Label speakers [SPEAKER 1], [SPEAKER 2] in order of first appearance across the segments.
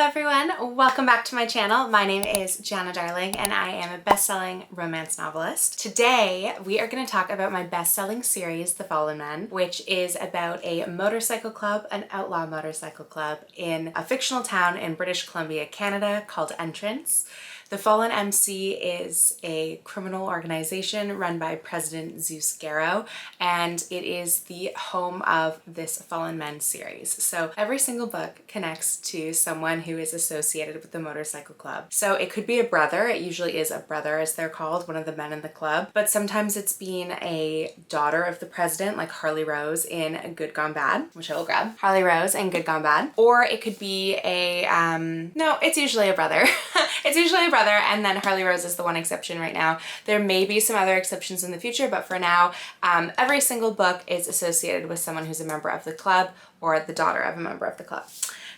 [SPEAKER 1] everyone, welcome back to my channel. My name is Giana Darling and I am a best-selling romance novelist. Today we are going to talk about my best-selling series, The Fallen Men, which is about a motorcycle club, an outlaw motorcycle club in a fictional town in British Columbia, Canada called Entrance. The Fallen MC is a criminal organization run by President Zeus Garrow, and it is the home of this Fallen Men series. So every single book connects to someone who is associated with the motorcycle club. So it could be a brother, it usually is a brother as they're called, one of the men in the club, but sometimes it's being a daughter of the president like Harley Rose in Good Gone Bad, which I will grab. Harley Rose in Good Gone Bad. Or it could be a, no, it's usually a brother. It's usually a brother, and then Harley Rose is the one exception right now. There may be some other exceptions in the future, but for now, every single book is associated with someone who's a member of the club or the daughter of a member of the club.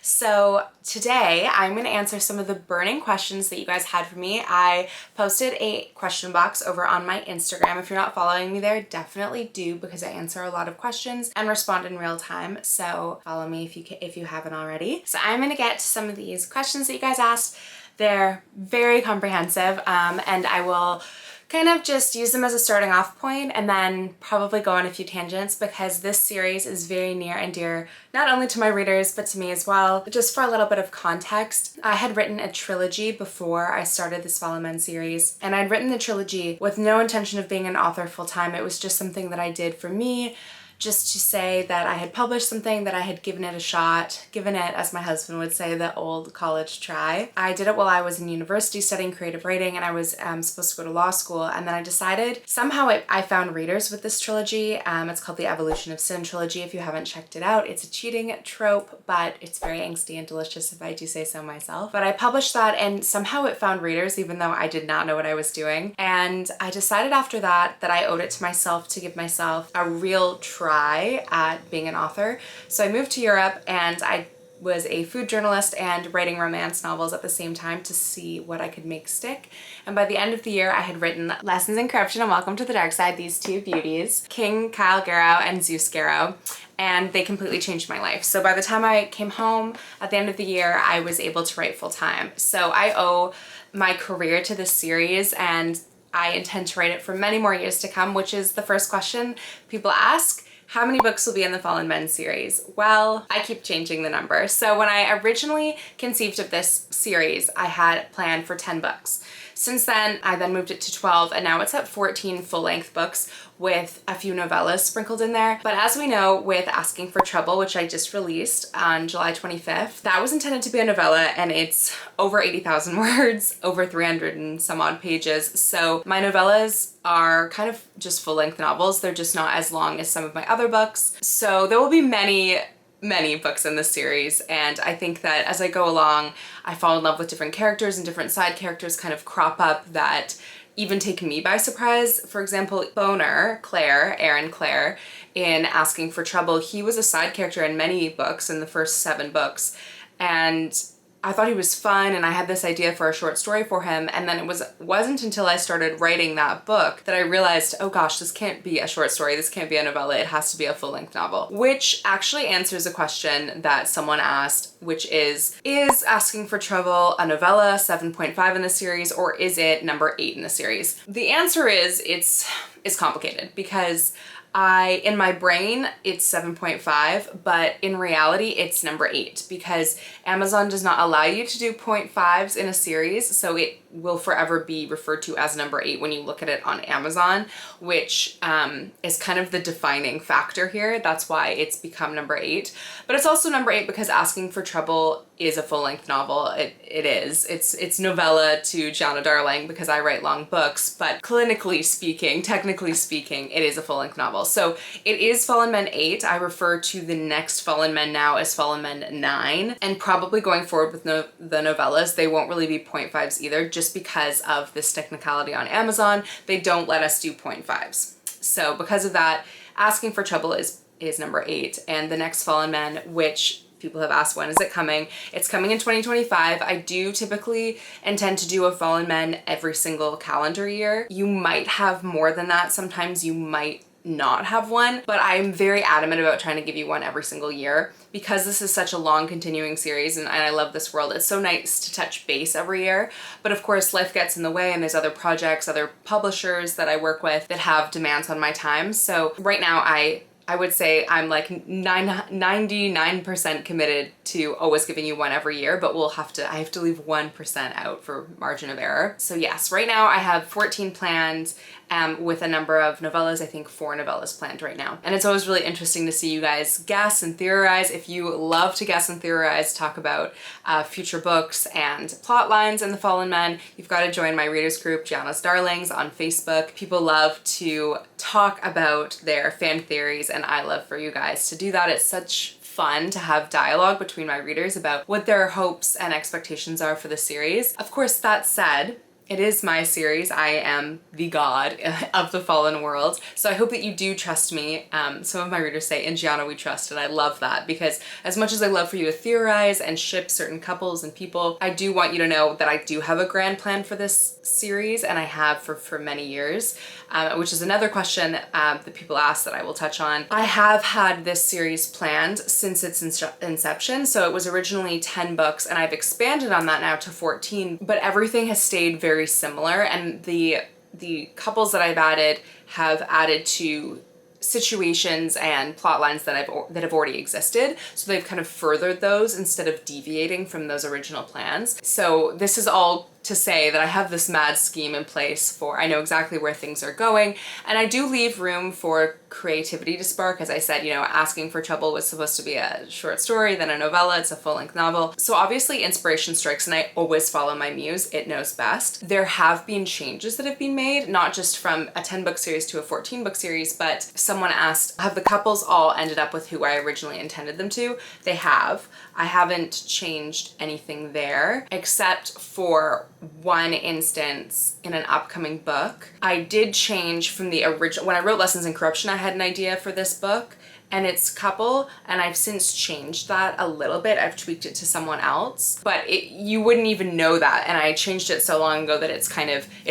[SPEAKER 1] So today I'm going to answer some of the burning questions that you guys had for me. I posted a question box over on my Instagram. If you're not following me there, definitely do, because I answer a lot of questions and respond in real time. So follow me if you haven't already. So I'm going to get to some of these questions that you guys asked. They're very comprehensive, and I will kind of just use them as a starting off point and then probably go on a few tangents, because this series is very near and dear not only to my readers but to me as well. Just for a little bit of context, I had written a trilogy before I started this Fallen Men series, and I'd written the trilogy with no intention of being an author full-time. It was just something that I did for me, just to say that I had published something, that I had given it a shot, given it, as my husband would say, the old college try. I did it while I was in university studying creative writing, and I was supposed to go to law school, and then I decided, somehow I found readers with this trilogy. It's called the Evolution of Sin trilogy. If you haven't checked it out, it's a cheating trope, but it's very angsty and delicious if I do say so myself. But I published that, and somehow it found readers even though I did not know what I was doing. And I decided after that I owed it to myself to give myself a real try at being an author. So I moved to Europe and I was a food journalist and writing romance novels at the same time to see what I could make stick. And by the end of the year, I had written Lessons in Corruption and Welcome to the Dark Side, these two beauties, King Kyle Garrow and Zeus Garrow, and they completely changed my life. So by the time I came home at the end of the year, I was able to write full time. So I owe my career to this series, and I intend to write it for many more years to come, which is the first question people ask. How many books will be in the Fallen Men series? Well, I keep changing the number. So when I originally conceived of this series, I had planned for 10 books. Since then, I then moved it to 12, and now it's at 14 full-length books with a few novellas sprinkled in there. But as we know, with Asking for Trouble, which I just released on July 25th, that was intended to be a novella, and it's over 80,000 words, over 300 and some odd pages. So my novellas are kind of just full-length novels. They're just not as long as some of my other books. So there will be many books in this series, and I think that as I go along, I fall in love with different characters, and different side characters kind of crop up that even take me by surprise. For example, Boner, Aaron Clare, in Asking for Trouble, he was a side character in many books, in the first 7 books, and I thought he was fun, and I had this idea for a short story for him, and then it wasn't until I started writing that book that I realized, oh gosh, this can't be a short story, this can't be a novella, it has to be a full-length novel. Which actually answers a question that someone asked, which is Asking for Trouble a novella, 7.5 in the series, or is it number 8 in the series? The answer is, it's complicated, because in my brain, it's 7.5, but in reality, it's number 8, because Amazon does not allow you to do 0.5s in a series, so it will forever be referred to as number 8 when you look at it on Amazon, which is kind of the defining factor here. That's why it's become number 8. But it's also number 8 because Asking for Trouble is a full-length novel. It is. It's novella to Giana Darling because I write long books, but clinically speaking, technically speaking, it is a full-length novel. So it is Fallen Men 8. I refer to the next Fallen Men now as Fallen Men 9, and probably going forward with the novellas, they won't really be 0.5s either, just because of this technicality on Amazon. They don't let us do 0.5s. So because of that, Asking for Trouble is number 8, and the next Fallen Men, which people have asked, when is it coming? It's coming in 2025. I do typically intend to do a Fallen Men every single calendar year. You might have more than that. Sometimes you might not have one, but I'm very adamant about trying to give you one every single year because this is such a long continuing series and I love this world. It's so nice to touch base every year, but of course life gets in the way and there's other projects, other publishers that I work with that have demands on my time. So right now I would say I'm like 99% committed to always giving you one every year, but I have to leave 1% out for margin of error. So yes, right now I have 14 planned with a number of novellas, I think 4 novellas planned right now. And it's always really interesting to see you guys guess and theorize. If you love to guess and theorize, talk about future books and plot lines in The Fallen Men, you've got to join my readers group, Giana Darlings, on Facebook. People love to talk about their fan theories and I love for you guys to do that. It's such fun to have dialogue between my readers about what their hopes and expectations are for the series. Of course, that said, it is my series. I am the god of the fallen world. So I hope that you do trust me. Some of my readers say, in Giana we trust, and I love that because as much as I love for you to theorize and ship certain couples and people, I do want you to know that I do have a grand plan for this series and I have for many years, which is another question that people ask that I will touch on. I have had this series planned since its inception. So it was originally 10 books and I've expanded on that now to 14, but everything has stayed very similar and the couples that I've added have added to situations and plot lines that have already existed. So they've kind of furthered those instead of deviating from those original plans. So this is all to say that I have this mad scheme in place for, I know exactly where things are going, and I do leave room for creativity to spark. As I said, you know, Asking for Trouble was supposed to be a short story, then a novella, it's a full-length novel. So obviously inspiration strikes and I always follow my muse, it knows best. There have been changes that have been made, not just from a 10-book series to a 14-book series, but someone asked, have the couples all ended up with who I originally intended them to? They have. I haven't changed anything there, except for one instance in an upcoming book. I did change from the original, when I wrote Lessons in Corruption, I had an idea for this book and its couple, and I've since changed that a little bit. I've tweaked it to someone else, but you wouldn't even know that. And I changed it so long ago that it's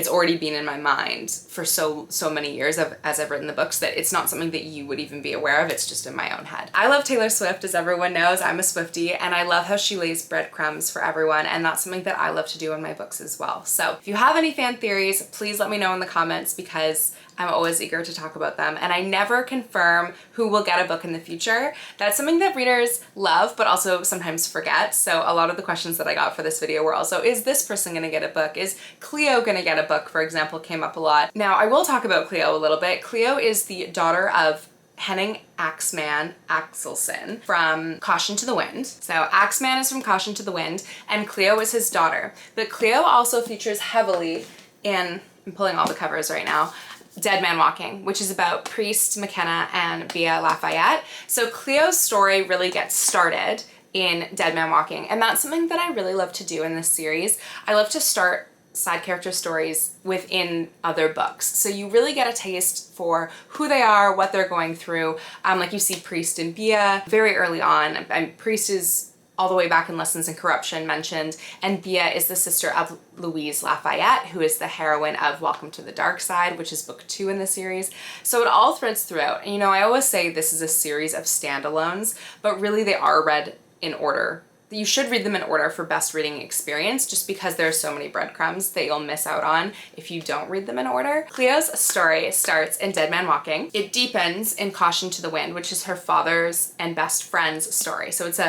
[SPEAKER 1] already been in my mind for so many years as I've written the books that it's not something that you would even be aware of. It's just in my own head. I love Taylor Swift, as everyone knows. I'm a Swiftie and I love how she lays breadcrumbs for everyone. And that's something that I love to do in my books as well. So if you have any fan theories, please let me know in the comments because I'm always eager to talk about them. And I never confirm who will get a book in the future. That's something that readers love, but also sometimes forget. So a lot of the questions that I got for this video were also, is this person gonna get a book? Is Cleo gonna get a book, for example, came up a lot. Now, I will talk about Cleo a little bit. Cleo is the daughter of Henning Axelson from Caution to the Wind. So Axeman is from Caution to the Wind and Cleo is his daughter. But Cleo also features heavily in, I'm pulling all the covers right now, Dead Man Walking, which is about Priest McKenna and Bea Lafayette. So Cleo's story really gets started in Dead Man Walking, and that's something that I really love to do in this series. I love to start side character stories within other books. So you really get a taste for who they are, what they're going through. Like you see Priest and Bea very early on, and Priest is all the way back in Lessons in Corruption mentioned, and Bea is the sister of Louise Lafayette, who is the heroine of Welcome to the Dark Side, which is book 2 in the series. So it all threads throughout. And you know, I always say this is a series of standalones, but really they are read in order. You should read them in order for best reading experience, just because there are so many breadcrumbs that you'll miss out on if you don't read them in order. Cleo's story starts in Dead Man Walking. It deepens in Caution to the Wind, which is her father's and best friend's story. So it's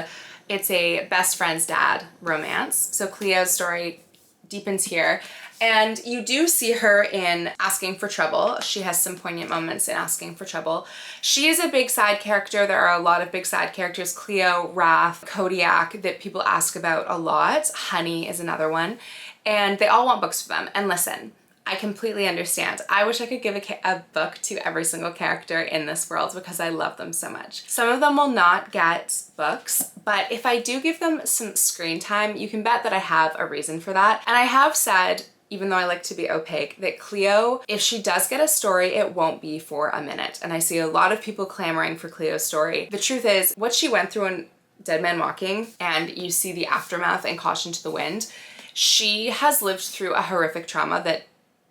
[SPEAKER 1] a best friend's dad romance. So Cleo's story deepens here. And you do see her in Asking for Trouble. She has some poignant moments in Asking for Trouble. She is a big side character. There are a lot of big side characters. Cleo, Wrath, Kodiak that people ask about a lot. Honey is another one. And they all want books for them. And listen, I completely understand. I wish I could give a book to every single character in this world because I love them so much. Some of them will not get books, but if I do give them some screen time, you can bet that I have a reason for that. And I have said, even though I like to be opaque, that Cleo, if she does get a story, it won't be for a minute. And I see a lot of people clamoring for Cleo's story. The truth is, what she went through in Dead Man Walking, and you see the aftermath in Caution to the Wind, she has lived through a horrific trauma that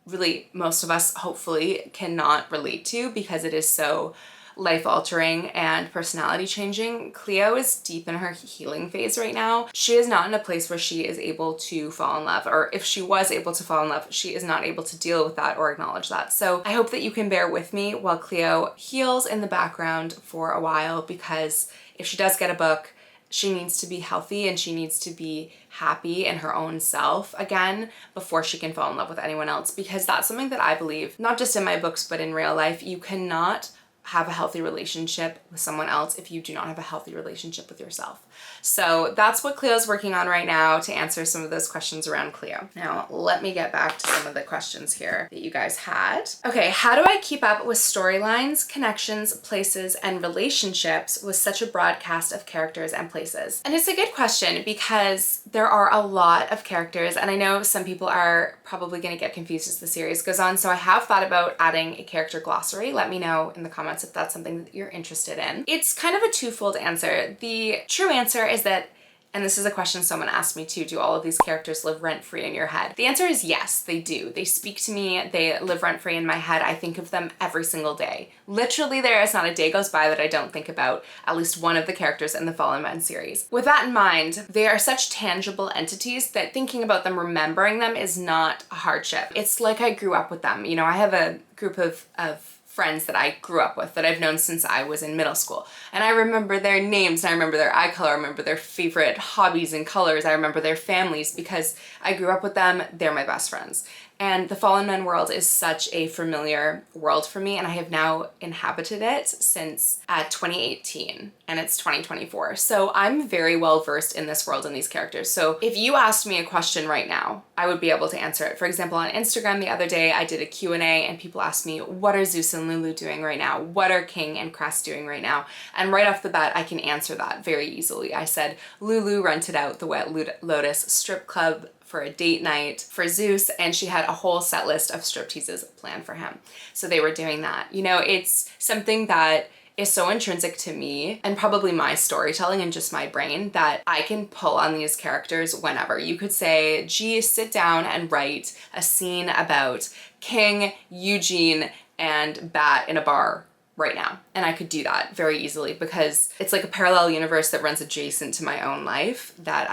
[SPEAKER 1] really most of us hopefully cannot relate to because it is so life-altering and personality-changing. Cleo is deep in her healing phase right now. She is not in a place where she is able to fall in love, or if she was able to fall in love, she is not able to deal with that or acknowledge that. So I hope that you can bear with me while Cleo heals in the background for a while, because if she does get a book, she needs to be healthy and she needs to be happy in her own self again before she can fall in love with anyone else, because that's something that I believe, not just in my books, but in real life. You cannot have a healthy relationship with someone else if you do not have a healthy relationship with yourself. So that's what Cleo's working on right now to answer some of those questions around Cleo. Now, let me get back to some of the questions here that you guys had. Okay, how do I keep up with storylines, connections, places, and relationships with such a broad cast of characters and places? And it's a good question because there are a lot of characters, and I know some people are probably going to get confused as the series goes on, so I have thought about adding a character glossary. Let me know in the comments if that's something that you're interested in. It's kind of a twofold answer. The true answer is that, and this is a question someone asked me too, do all of these characters live rent-free in your head? The answer is yes, they do. They speak to me, they live rent-free in my head. I think of them every single day. Literally, there is not a day goes by that I don't think about at least one of the characters in the Fallen Men series. With that in mind, they are such tangible entities that thinking about them, remembering them is not a hardship. It's like I grew up with them. You know, I have a group of friends that I grew up with that I've known since I was in middle school. And I remember their names, and I remember their eye color, I remember their favorite hobbies and colors, I remember their families because I grew up with them, they're my best friends. And the Fallen Men world is such a familiar world for me, and I have now inhabited it since 2018, and it's 2024. So I'm very well versed in this world and these characters. So if you asked me a question right now, I would be able to answer it. For example, on Instagram the other day, I did a Q&A and people asked me, what are Zeus and Lulu doing right now? What are King and Cress doing right now? And right off the bat, I can answer that very easily. I said, Lulu rented out the Wet Lotus strip club for a date night for Zeus, and she had a whole set list of stripteases planned for him. So they were doing that. You know, it's something that is so intrinsic to me and probably my storytelling and just my brain that I can pull on these characters whenever. You could say, gee, sit down and write a scene about King, Eugene, and Bat in a bar right now. And I could do that very easily because it's like a parallel universe that runs adjacent to my own life that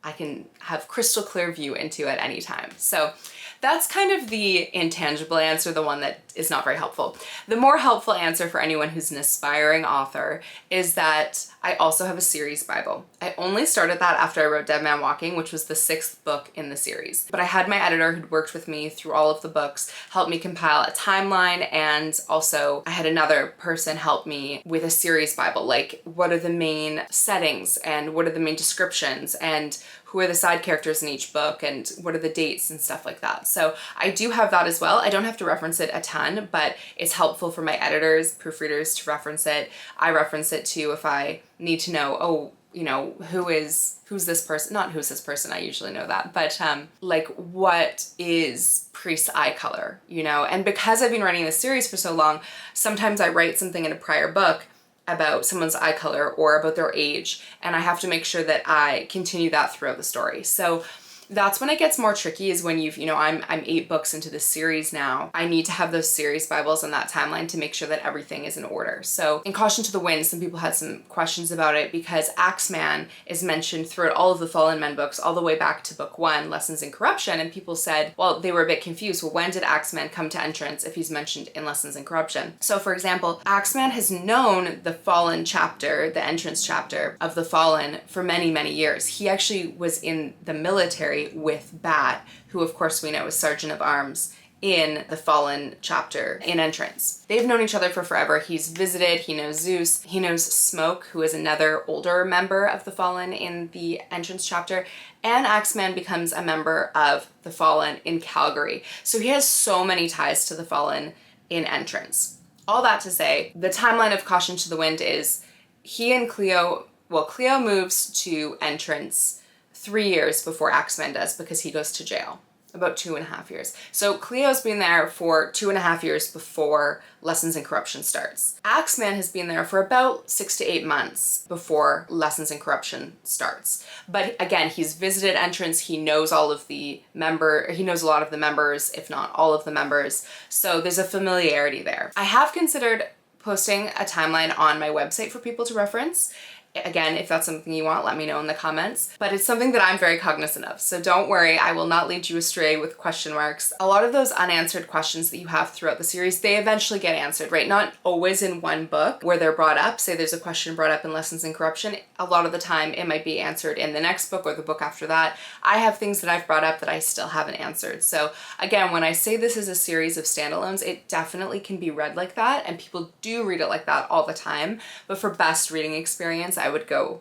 [SPEAKER 1] I can have crystal clear view into at any time. So that's kind of the intangible answer, the one that is not very helpful. The more helpful answer for anyone who's an aspiring author is that I also have a series Bible. I only started that after I wrote Dead Man Walking, which was the 6th book in the series. But I had my editor who'd worked with me through all of the books help me compile a timeline, and also I had another person help me with a series Bible, like what are the main settings and what are the main descriptions and who are the side characters in each book and what are the dates and stuff like that. So I do have that as well. I don't have to reference it a ton, but it's helpful for my editors, proofreaders to reference it. I reference it too if I need to know, oh, you know, who's this person? Not who's this person, I usually know that, but like what is Priest's eye color, you know? And because I've been writing this series for so long, sometimes I write something in a prior book about someone's eye color or about their age, and I have to make sure that I continue that throughout the story. So that's when it gets more tricky, is when you've, you know, I'm 8 books into this series now. I need to have those series Bibles and that timeline to make sure that everything is in order. So in Caution to the Wind, some people had some questions about it because Axeman is mentioned throughout all of the Fallen Men books, all the way back to book 1, Lessons in Corruption, and people said, well, they were a bit confused. Well, when did Axeman come to entrance if he's mentioned in Lessons in Corruption? So for example, Axeman has known the Fallen chapter, the entrance chapter of the Fallen for many, many years. He actually was in the military with Bat, who of course we know is Sergeant of Arms in the Fallen chapter in Entrance. They've known each other for forever. He's visited, he knows Zeus, he knows Smoke, who is another older member of the Fallen in the Entrance chapter, and Axeman becomes a member of the Fallen in Calgary. So he has so many ties to the Fallen in Entrance. All that to say, the timeline of Caution to the Wind is he and Cleo, well, Cleo moves to Entrance 3 years before Axeman does because he goes to jail. about 2.5 years. So Cleo's been there for 2.5 years before Lessons in Corruption starts. Axeman has been there for about 6 to 8 months before Lessons in Corruption starts. But again, he's visited entrants. He knows all of the he knows a lot of the members, if not all of the members. So there's a familiarity there. I have considered posting a timeline on my website for people to reference. Again, if that's something you want, let me know in the comments. But it's something that I'm very cognizant of. So don't worry, I will not lead you astray with question marks. A lot of those unanswered questions that you have throughout the series, they eventually get answered, right? Not always in one book where they're brought up. Say there's a question brought up in Lessons in Corruption. A lot of the time it might be answered in the next book or the book after that. I have things that I've brought up that I still haven't answered. So again, when I say this is a series of standalones, it definitely can be read like that, and people do read it like that all the time. But for best reading experience, I would go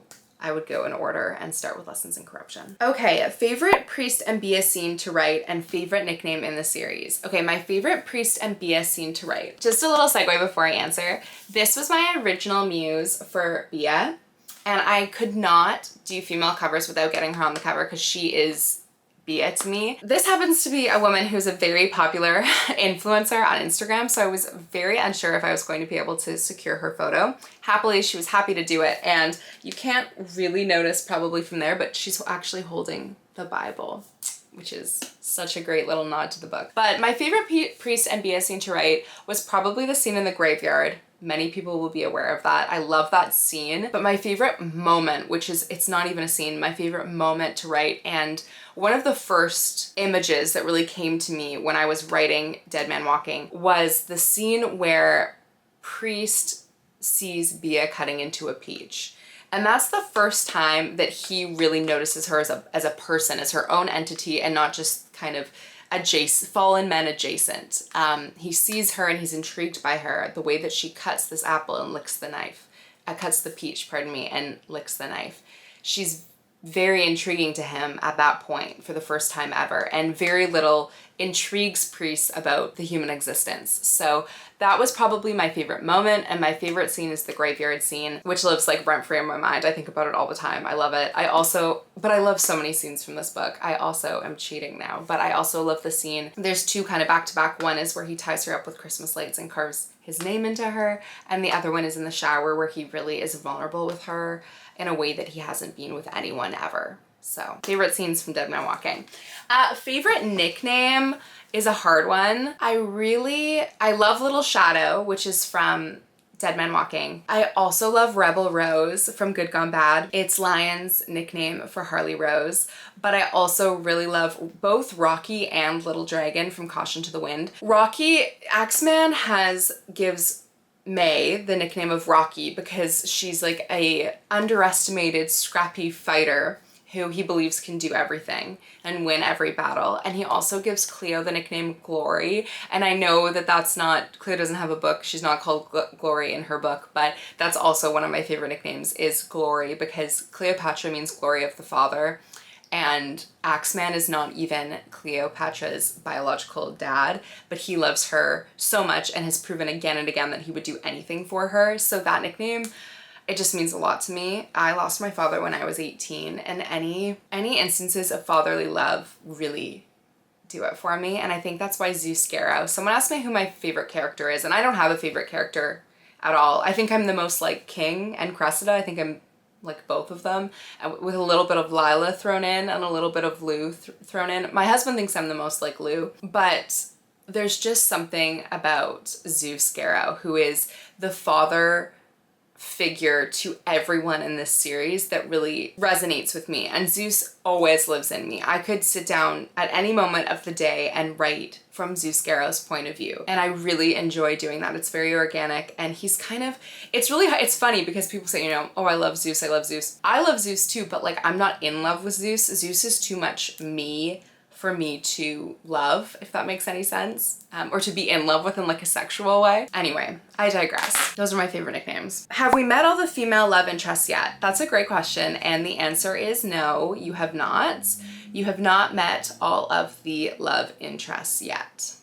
[SPEAKER 1] in order and start with Lessons in Corruption. Okay, favorite Priest and Bia scene to write and favorite nickname in the series. Okay, my favorite Priest and Bia scene to write. Just a little segue before I answer. This was my original muse for Bia, and I could not do female covers without getting her on the cover because she is Bia to me. This happens to be a woman who's a very popular influencer on Instagram, so I was very unsure if I was going to be able to secure her photo. Happily, she was happy to do it, and you can't really notice probably from there, but she's actually holding the Bible, which is such a great little nod to the book. But my favorite Priest and Bia scene to write was probably the scene in the graveyard. Many people will be aware of that. I love that scene, but my favorite moment, which is, it's not even a scene, my favorite moment to write, and one of the first images that really came to me when I was writing Dead Man Walking was the scene where Priest sees Bia cutting into a peach. And that's the first time that he really notices her as a person, as her own entity, and not just kind of fallen men adjacent. He sees her and he's intrigued by her, the way that she cuts this apple and licks the knife. Cuts the peach, pardon me, and licks the knife. She's very intriguing to him at that point for the first time ever, and very little intrigues Priest about the human existence. So that was probably my favorite moment, and my favorite scene is the graveyard scene, which lives like rent-free in my mind. I think about it all the time. I love it. But I love so many scenes from this book. I also am cheating now, but I also love the scene. There's two kind of back-to-back. One is where he ties her up with Christmas lights and carves his name into her, and the other one is in the shower where he really is vulnerable with her in a way that he hasn't been with anyone ever. So favorite scenes from Dead Man Walking. Favorite nickname is a hard one. I love Little Shadow, which is from Dead Man Walking. I also love Rebel Rose from Good Gone Bad. It's Lion's nickname for Harley Rose, but I also really love both Rocky and Little Dragon from Caution to the Wind. Rocky, Axeman gives May the nickname of Rocky because she's like a underestimated scrappy fighter who he believes can do everything and win every battle. And he also gives Cleo the nickname Glory. And I know that Cleo doesn't have a book. She's not called Glory in her book, but that's also one of my favorite nicknames is Glory, because Cleopatra means glory of the father. And Axeman is not even Cleopatra's biological dad, but he loves her so much and has proven again and again that he would do anything for her. So that nickname, it just means a lot to me. I lost my father when I was 18, and any instances of fatherly love really do it for me. And I think that's why Zeus Scarrow. Someone asked me who my favorite character is, and I don't have a favorite character at all. I think I'm the most like King and Cressida. I think I'm like both of them, with a little bit of Lila thrown in and a little bit of Lou thrown in. My husband thinks I'm the most like Lou, but there's just something about Zeus Scarrow, who is the father figure to everyone in this series that really resonates with me. And Zeus always lives in me. I could sit down at any moment of the day and write from Zeus Scarrow's point of view. And I really enjoy doing that. It's very organic, and he's kind of, it's funny because people say, you know, oh, I love Zeus, I love Zeus. I love Zeus too, but like I'm not in love with Zeus. Zeus is too much me for me to love, if that makes any sense, or to be in love with in like a sexual way. Anyway, I digress. Those are my favorite nicknames. Have we met all the female love interests yet? That's a great question, and the answer is no, you have not. You have not met all of the love interests yet.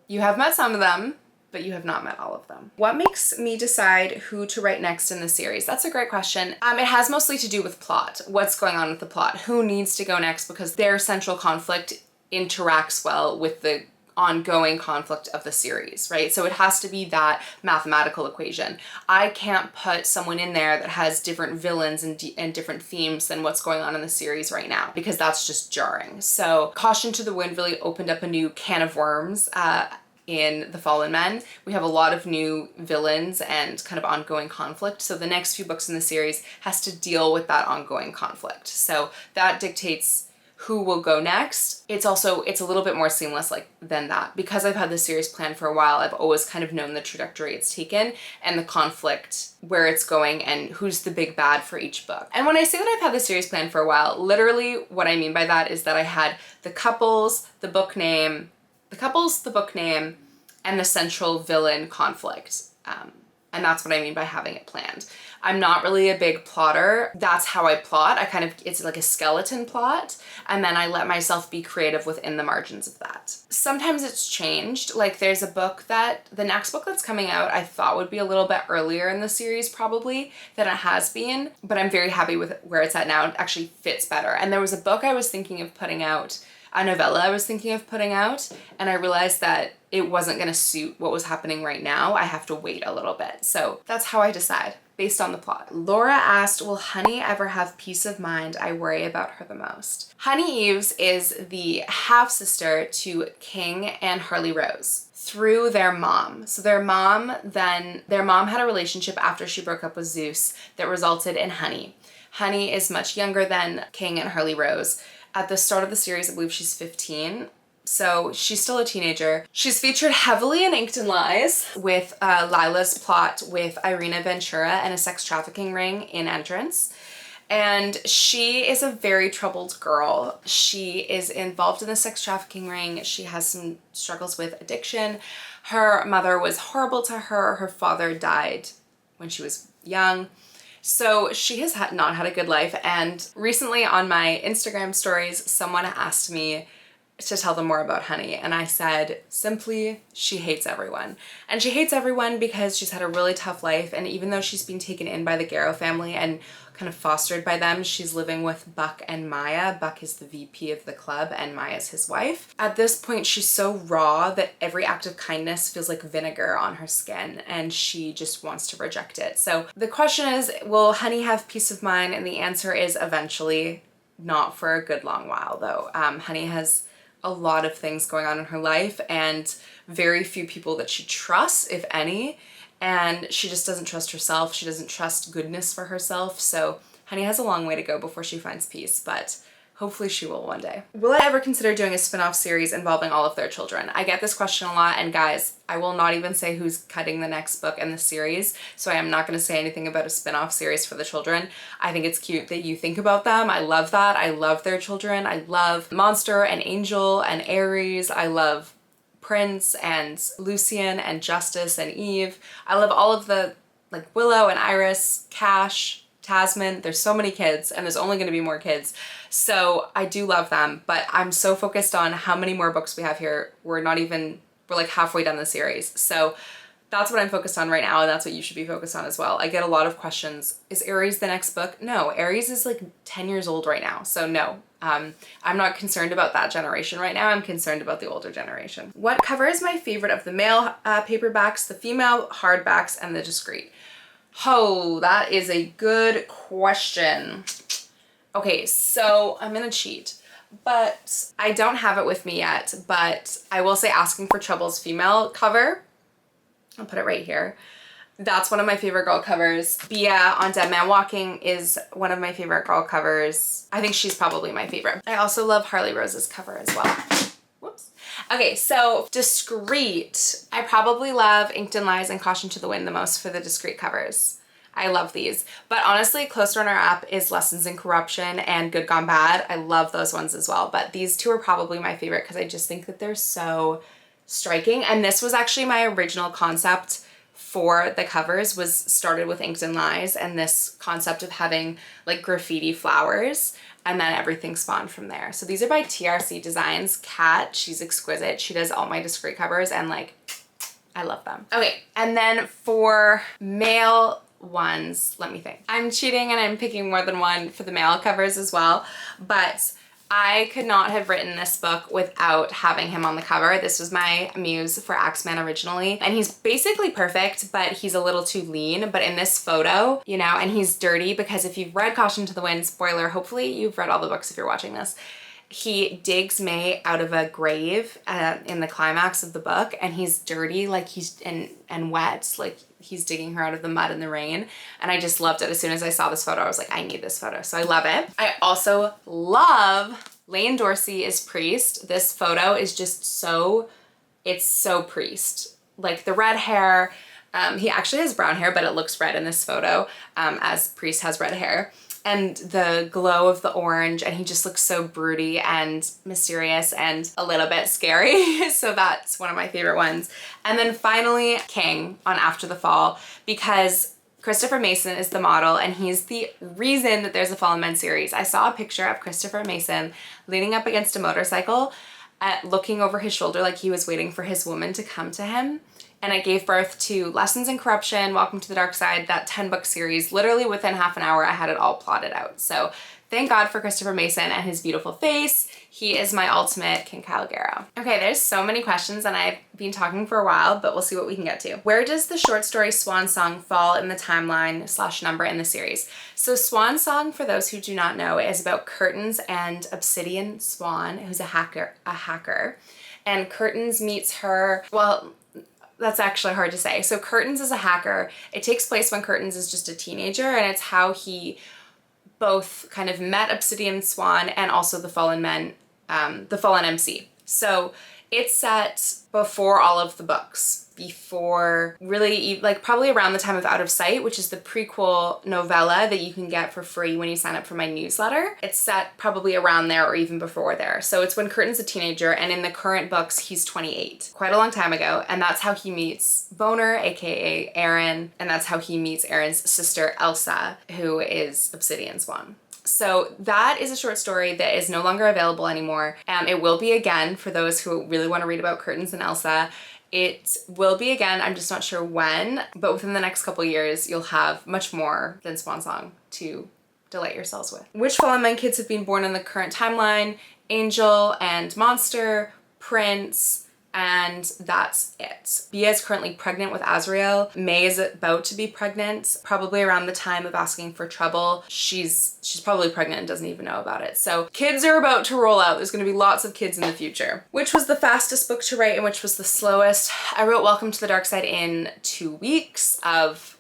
[SPEAKER 1] You have met some of them, but you have not met all of them. What makes me decide who to write next in the series? That's a great question. It has mostly to do with plot. What's going on with the plot? Who needs to go next because their central conflict interacts well with the ongoing conflict of the series, right? So it has to be that mathematical equation. I can't put someone in there that has different villains and different themes than what's going on in the series right now, because that's just jarring. So Caution to the Wind really opened up a new can of worms in The Fallen Men. We have a lot of new villains and kind of ongoing conflict. So the next few books in the series has to deal with that ongoing conflict. So that dictates who will go next. It's a little bit more seamless than that. Because I've had this series planned for a while, I've always kind of known the trajectory it's taken and the conflict, where it's going and who's the big bad for each book. And when I say that I've had this series planned for a while, literally what I mean by that is that I had the couples, the book name, and the central villain conflict. And that's what I mean by having it planned. I'm not really a big plotter. That's how I plot. It's like a skeleton plot, and then I let myself be creative within the margins of that. Sometimes it's changed. Like there's a book the next book that's coming out, I thought would be a little bit earlier in the series probably than it has been, but I'm very happy with where it's at now. It actually fits better. And there was a book I was thinking of putting out, a novella I was thinking of putting out, and I realized that it wasn't gonna suit what was happening right now. I have to wait a little bit. So that's how I decide, based on the plot. Laura asked, will Honey ever have peace of mind? I worry about her the most. Honey Eves is the half-sister to King and Harley Rose through their mom. So their mom had a relationship after she broke up with Zeus that resulted in Honey. Honey is much younger than King and Harley Rose. At the start of the series, I believe she's 15. So she's still a teenager. She's featured heavily in Inked and Lies with Lila's plot with Irina Ventura and a sex trafficking ring in Entrance. And she is a very troubled girl. She is involved in the sex trafficking ring. She has some struggles with addiction. Her mother was horrible to her. Her father died when she was young. So she has not had a good life. And recently on my Instagram stories, someone asked me to tell them more about Honey. And I said, simply, she hates everyone. And she hates everyone because she's had a really tough life. And even though she's been taken in by the Garrow family and kind of fostered by them, she's living with Buck and Maya. Buck is the VP of the club and Maya's his wife. At this point, she's so raw that every act of kindness feels like vinegar on her skin, and she just wants to reject it. So the question is, will Honey have peace of mind? And the answer is eventually, not for a good long while though. Honey has a lot of things going on in her life and very few people that she trusts, if any, and she just doesn't trust herself. She doesn't trust goodness for herself. So Honey has a long way to go before she finds peace, but hopefully she will one day. Will I ever consider doing a spin-off series involving all of their children? I get this question a lot, and guys, I will not even say who's cutting the next book in the series, so I am not going to say anything about a spin-off series for the children. I think it's cute that you think about them. I love that. I love their children. I love Monster and Angel and Aries. I love Prince and Lucian and Justice and Eve. I love all of the, like, Willow and Iris, Cash, Tasman. There's so many kids, and there's only going to be more kids. So I do love them, but I'm so focused on how many more books we have here. We're like halfway done the series. So that's what I'm focused on right now, and that's what you should be focused on as well. I get a lot of questions. Is Aries the next book? No, Aries is like 10 years old right now. So no, I'm not concerned about that generation right now. I'm concerned about the older generation. What cover is my favorite of the male paperbacks, the female hardbacks, and the discreet? Oh, that is a good question. Okay, so I'm gonna cheat, but I don't have it with me yet, but I will say Asking for Trouble's female cover, I'll put it right here. That's one of my favorite girl covers. Bia on Dead Man Walking is one of my favorite girl covers. I think she's probably my favorite. I also love Harley Rose's cover as well. Whoops. Okay, so discreet. I probably love Inked and Lies and Caution to the Wind the most for the discreet covers. I love these. But honestly, close runner up is Lessons in Corruption and Good Gone Bad. I love those ones as well. But these two are probably my favorite because I just think that they're so striking. And this was actually my original concept for the covers, was started with Inked and Lies and this concept of having like graffiti flowers, and then everything spawned from there. So these are by TRC Designs. Kat, she's exquisite. She does all my discreet covers, and like I love them. Okay, and then for male ones, let me think. I'm cheating and I'm picking more than one for the male covers as well, but I could not have written this book without having him on the cover. This was my muse for Axeman originally, and he's basically perfect, but he's a little too lean. But in this photo, you know, and he's dirty because if you've read Caution to the Wind, spoiler, hopefully you've read all the books if you're watching this, he digs May out of a grave in the climax of the book, and he's dirty, like he's and wet, like he's digging her out of the mud in the rain. And I just loved it. As soon as I saw this photo, I was like, I need this photo. So I love it. I also love Lane Dorsey as Priest. This photo is just so, it's so Priest. Like the red hair, he actually has brown hair, but it looks red in this photo, as Priest has red hair. And the glow of the orange, and he just looks so broody and mysterious and a little bit scary. So that's one of my favorite ones. And then finally, King on After the Fall, because Christopher Mason is the model and he's the reason that there's a Fallen Men series. I saw a picture of Christopher Mason leaning up against a motorcycle, looking over his shoulder like he was waiting for his woman to come to him. And it gave birth to Lessons in Corruption, Welcome to the Dark Side, that 10-book series. Literally within half an hour, I had it all plotted out. So thank God for Christopher Mason and his beautiful face. He is my ultimate King Calogero. Okay, there's so many questions and I've been talking for a while, but we'll see what we can get to. Where does the short story Swan Song fall in the timeline / number in the series? So Swan Song, for those who do not know, is about Curtains and Obsidian Swan, who's a hacker. And Curtains meets her, well, that's actually hard to say. So Curtains is a hacker. It takes place when Curtains is just a teenager, and it's how he both kind of met Obsidian Swan and also the Fallen Men, the Fallen MC. So it's set before all of the books, before really, like probably around the time of Out of Sight, which is the prequel novella that you can get for free when you sign up for my newsletter. It's set probably around there or even before there. So it's when Curtain's a teenager, and in the current books, he's 28, quite a long time ago. And that's how he meets Boner, aka Aaron, and that's how he meets Aaron's sister, Elsa, who is Obsidian Swan. So that is a short story that is no longer available anymore. It will be again for those who really want to read about Curtains and Elsa. It will be again, I'm just not sure when, but within the next couple years, you'll have much more than Swan Song to delight yourselves with. Which Fallen Men kids have been born in the current timeline? Angel and Monster, Prince, and that's it. Bia is currently pregnant with Azrael. May is about to be pregnant, probably around the time of Asking for Trouble. She's probably pregnant and doesn't even know about it. So kids are about to roll out. There's gonna be lots of kids in the future. Which was the fastest book to write and which was the slowest? I wrote Welcome to the Dark Side in 2 weeks of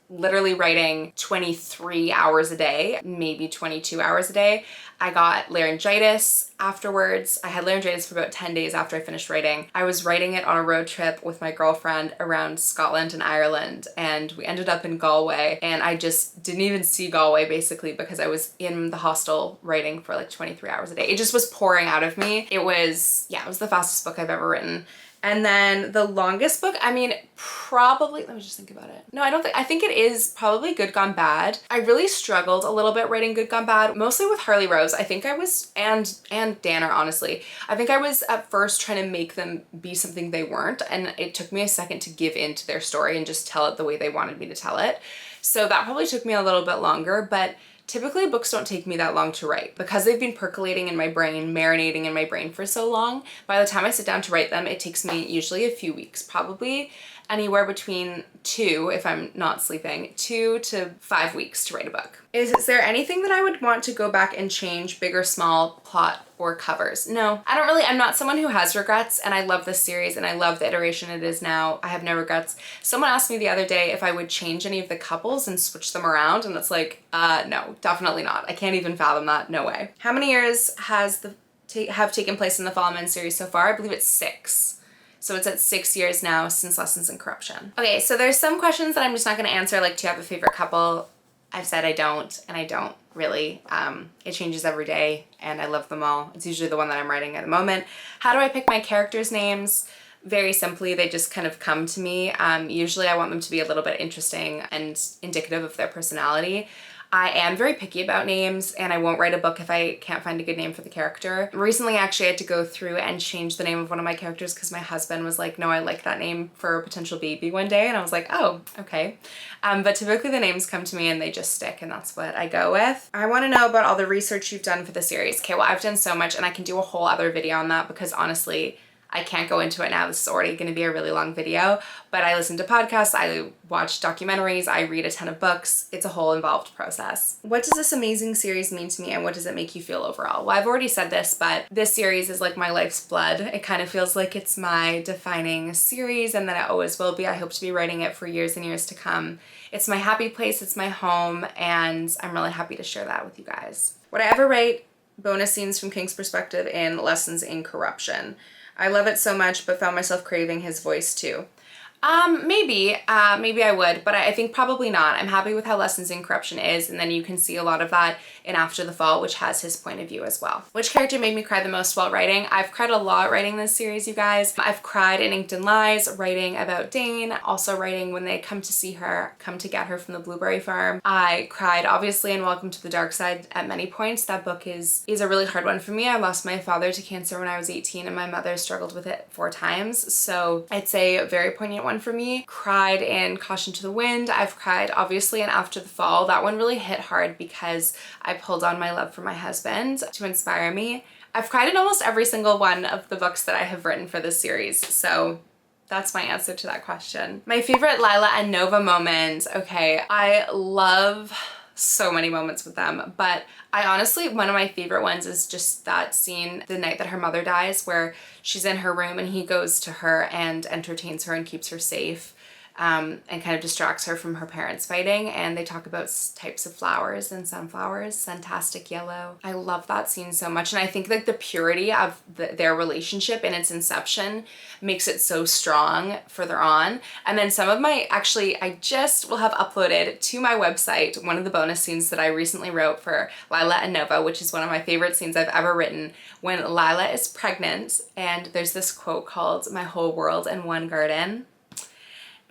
[SPEAKER 1] literally writing 23 hours a day, maybe 22 hours a day. I got laryngitis afterwards. I had laryngitis for about 10 days after I finished writing. I was writing it on a road trip with my girlfriend around Scotland and Ireland, and we ended up in Galway, and I just didn't even see Galway basically because I was in the hostel writing for like 23 hours a day. It just was pouring out of me. It was the fastest book I've ever written. And then the longest book, I mean, probably, let me just think about it. No, I think it is probably Good Gone Bad. I really struggled a little bit writing Good Gone Bad, mostly with Harley Rose. I think I was, and Danner, honestly. I think I was at first trying to make them be something they weren't, and it took me a second to give in to their story and just tell it the way they wanted me to tell it. So that probably took me a little bit longer, but typically books don't take me that long to write because they've been percolating in my brain, marinating in my brain for so long. By the time I sit down to write them, it takes me usually a few weeks, probably anywhere between 2, if I'm not sleeping, 2 to 5 weeks to write a book. Is there anything that I would want to go back and change, big or small, plot or covers? No, I don't really. I'm not someone who has regrets, and I love this series and I love the iteration it is now. I have no regrets. Someone asked me the other day if I would change any of the couples and switch them around, and it's like, no, definitely not. I can't even fathom that, no way. How many years have taken place in the Fallen Men series so far? I believe it's 6. So it's at 6 years now since Lessons in Corruption. Okay, so there's some questions that I'm just not gonna answer, like, do you have a favorite couple? I've said I don't, and I don't really. It changes every day, and I love them all. It's usually the one that I'm writing at the moment. How do I pick my characters' names? Very simply, they just kind of come to me. Usually I want them to be a little bit interesting and indicative of their personality. I am very picky about names, and I won't write a book if I can't find a good name for the character. Recently, actually, I had to go through and change the name of one of my characters because my husband was like, no, I like that name for a potential baby one day. And I was like, oh, okay. But typically the names come to me and they just stick, and that's what I go with. I want to know about all the research you've done for the series. Okay, well, I've done so much, and I can do a whole other video on that because honestly, I can't go into it now. This is already going to be a really long video, but I listen to podcasts, I watch documentaries, I read a ton of books. It's a whole involved process. What does this amazing series mean to me, and what does it make you feel overall? Well, I've already said this, but this series is like my life's blood. It kind of feels like it's my defining series, and that it always will be. I hope to be writing it for years and years to come. It's my happy place, it's my home, and I'm really happy to share that with you guys. Would I ever write bonus scenes from King's perspective in Lessons in Corruption? I love it so much, but found myself craving his voice too. Maybe I would, but I think probably not. I'm happy with how Lessons in Corruption is, and then you can see a lot of that in After the Fall, which has his point of view as well. Which character made me cry the most while writing? I've cried a lot writing this series, you guys. I've cried in Inked in Lies, writing about Dane, also writing when they come to get her from the blueberry farm. I cried obviously in Welcome to the Dark Side at many points. That book is a really hard one for me. I lost my father to cancer when I was 18, and my mother struggled with it 4 times. So it's a very poignant one for me. Cried in Caution to the Wind. I've cried obviously in After the Fall. That one really hit hard because I pulled on my love for my husband to inspire me. I've cried in almost every single one of the books that I have written for this series, so that's my answer to that question. My favorite Lila and Nova moment. Okay, I love so many moments with them, but I honestly, one of my favorite ones is just that scene the night that her mother dies, where she's in her room and he goes to her and entertains her and keeps her safe, and kind of distracts her from her parents fighting, and they talk about types of flowers and sunflowers, Fantastic Yellow. I love that scene so much, and I think like the purity of their relationship in its inception makes it so strong further on. And then some of my, actually, I just will have uploaded to my website one of the bonus scenes that I recently wrote for Lila and Nova, which is one of my favorite scenes I've ever written, when Lila is pregnant and there's this quote called "My whole world in one garden."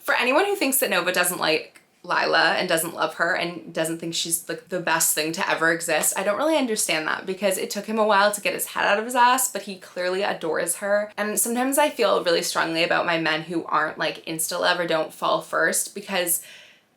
[SPEAKER 1] For anyone who thinks that Nova doesn't like Lila and doesn't love her and doesn't think she's like the best thing to ever exist, I don't really understand that, because it took him a while to get his head out of his ass, but he clearly adores her. And sometimes I feel really strongly about my men who aren't like insta-love or don't fall first, because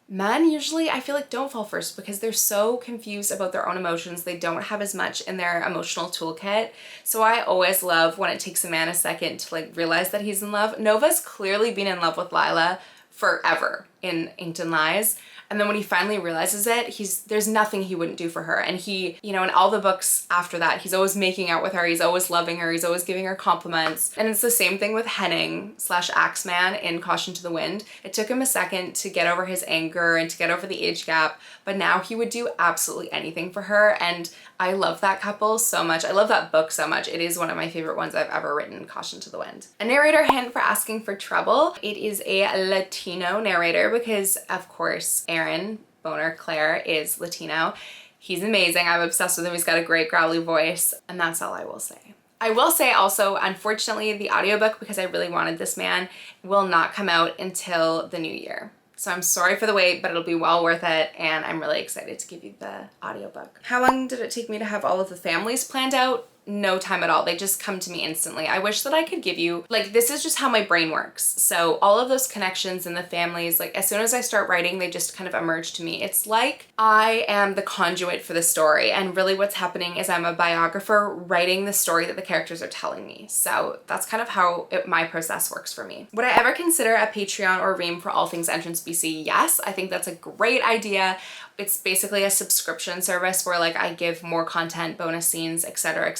[SPEAKER 1] men usually, I feel like, don't fall first because they're so confused about their own emotions. They don't have as much in their emotional toolkit. So I always love when it takes a man a second to like realize that he's in love. Nova's clearly been in love with Lila forever in Inked in Lies. And then when he finally realizes it, there's nothing he wouldn't do for her. And he, you know, in all the books after that, he's always making out with her, he's always loving her, he's always giving her compliments. And it's the same thing with Henning / Axeman in Caution to the Wind. It took him a second to get over his anger and to get over the age gap, but now he would do absolutely anything for her. And I love that couple so much. I love that book so much. It is one of my favorite ones I've ever written, Caution to the Wind. A narrator hint for asking for trouble. It is a Latino narrator because, of course, Aaron Boner Claire is Latino. He's amazing. I'm obsessed with him. He's got a great growly voice, and that's all I will say. I will say also, unfortunately, the audiobook, because I really wanted this man, will not come out until the new year. So I'm sorry for the wait, but it'll be well worth it, and I'm really excited to give you the audiobook. How long did it take me to have all of the families planned out? No time at all. They just come to me instantly. I wish that I could give you, like, this is just how my brain works. So all of those connections and the families, like, as soon as I start writing, they just kind of emerge to me. It's like I am the conduit for the story, and really what's happening is I'm a biographer writing the story that the characters are telling me. So that's kind of how my process works for me. Would I ever consider a Patreon or Ream for all things Entrance BC? Yes, I think that's a great idea. It's basically a subscription service where like I give more content, bonus scenes, etc.,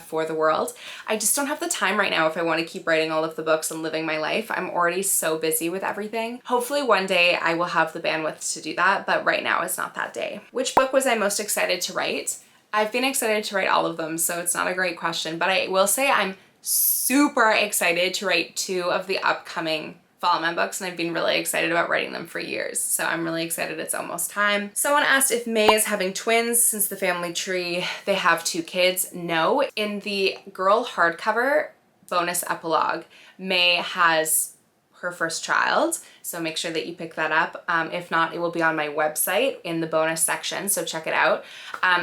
[SPEAKER 1] for the world. I just don't have the time right now if I want to keep writing all of the books and living my life. I'm already so busy with everything. Hopefully one day I will have the bandwidth to do that, but right now is not that day. Which book was I most excited to write? I've been excited to write all of them, so it's not a great question, but I will say I'm super excited to write 2 of the upcoming Followman books, and I've been really excited about writing them for years. So I'm really excited it's almost time. Someone asked if May is having twins since the family tree, they have 2 kids. No, in the girl hardcover bonus epilogue, May has her first child, so make sure that you pick that up. If not, it will be on my website in the bonus section, so check it out.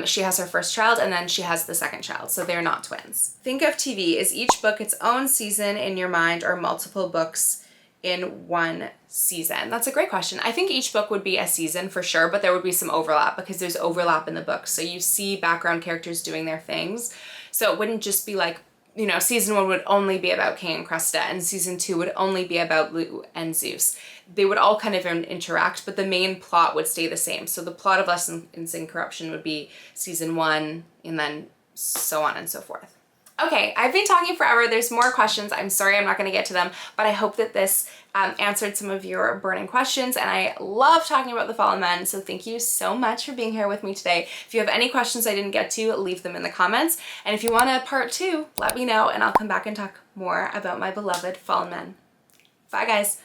[SPEAKER 1] She has her first child and then she has the second child, so they're not twins. Think of TV. Is each book its own season in your mind or multiple books in one season? That's a great question. I think each book would be a season for sure, but there would be some overlap because there's overlap in the books. So you see background characters doing their things. So it wouldn't just be like, you know, season 1 would only be about King and Cresta and season 2 would only be about Lou and Zeus. They would all kind of interact, but the main plot would stay the same. So the plot of Lessons in Corruption would be season 1 and then so on and so forth. Okay, I've been talking forever. There's more questions. I'm sorry I'm not going to get to them, but I hope that this answered some of your burning questions, and I love talking about the Fallen Men, so thank you so much for being here with me today. If you have any questions I didn't get to, leave them in the comments, and if you want a part 2, let me know, and I'll come back and talk more about my beloved Fallen Men. Bye, guys.